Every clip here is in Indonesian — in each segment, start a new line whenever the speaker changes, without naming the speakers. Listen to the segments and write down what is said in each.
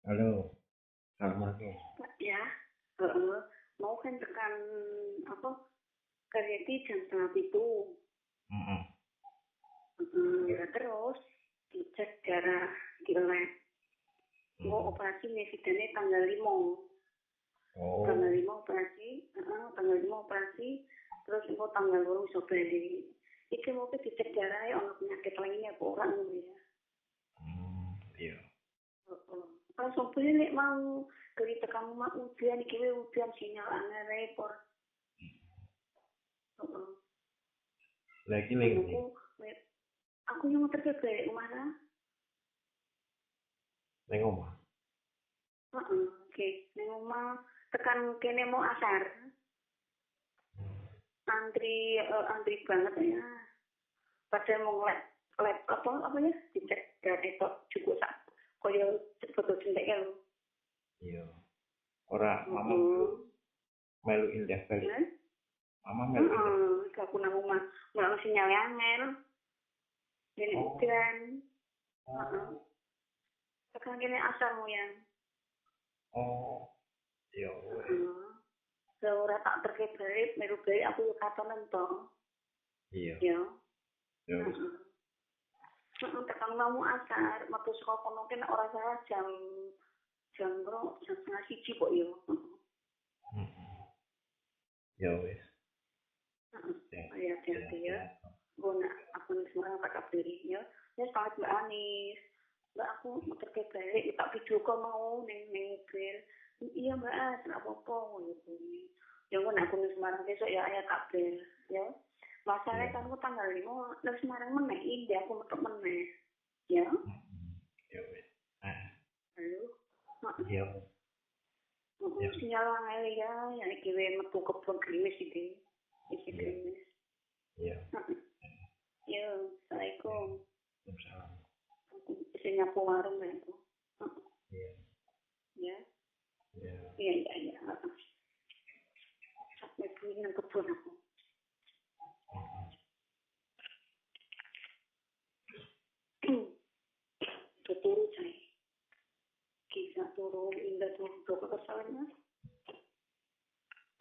Halo, assalamualaikum.
Ya, heeh. Mau kan tekan apa kerjanya jam setengah itu.
Mm-mm.
Ya terus dicek darah di lab. Mau
Mm-mm.
operasi nesidane tanggal 5. Tanggal
Oh,
5 operasi, tanggal 5 operasi, terus engko tanggal 2 iso balik. Iki mau dicek darah ya ono penyakit lainnya apa ora ngono ya.
iya.
Heeh. Langsung balik mau dari tekan mak ujian iki ujian sinyal angel repot. Heeh.
Lagi
Anakku
lagi
aku yang mau terkebal rumah lah.
neng omah.
Heeh, oke. Neng omah tekan kene mau asar. Antri banget ya. Padahal mau lab apa ya? Dicek dari tok cukup sak. Koyo foto centek ya lho.
Iya. Ora mama
Heeh.
melu indah balik.
Ya.
Mama melu indah.
Heeh, aku nang omah mulai sinyal angel. Jadi
Oh,
udan. Heeh.
oh,
Tekan kene asar mu yang.
oh, iya wes.
Heeh. Lah ora tak terkebal, meru balik aku yo katonen to.
Iya,
Ya.
ya wes.
Heeh. Tekan mau asar, metu saka kono ki nek ora salah jam jam bro, jam setengah siji kok ya.
Mm-mm. Ya wes.
Heeh.
Ya,
Oh ya,
ya,
hati-hati ya.
ya.
Gue nak aku nih semarang tak kabari ya. Ya sangat Mbak Anis. Mbak aku mau terke balik, tak video call mau neng mobil. Iya Mbak As, nggak apa-apa. Ya bunyi. Ya gue nak aku nih Semarang besok ya ayah kabel ya. Masalahnya
Iya.
kan aku tanggal 5 dari Semarang meneh, indah aku metu meneh. Ya,
Mm-mm. Ya wes. Ah,
halo. Heeh.
iya, ya,
Sinyal angel ya, ya iki metu kebon gerimis iki. Isi
iya,
gerimis.
iya.
Heeh. Yo,
Ya.
Assalamualaikum.
Waalaikumsalam.
Bisa nyapu warung ya itu.
Iya,
Ya,
iya.
iya, iya, iya. Sampai bunyi nang kebun aku. Tuturu cai. Kisah turun, indah turun. Tuh kekesalannya.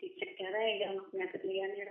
Dicek darah ya, anak penyakit liannya.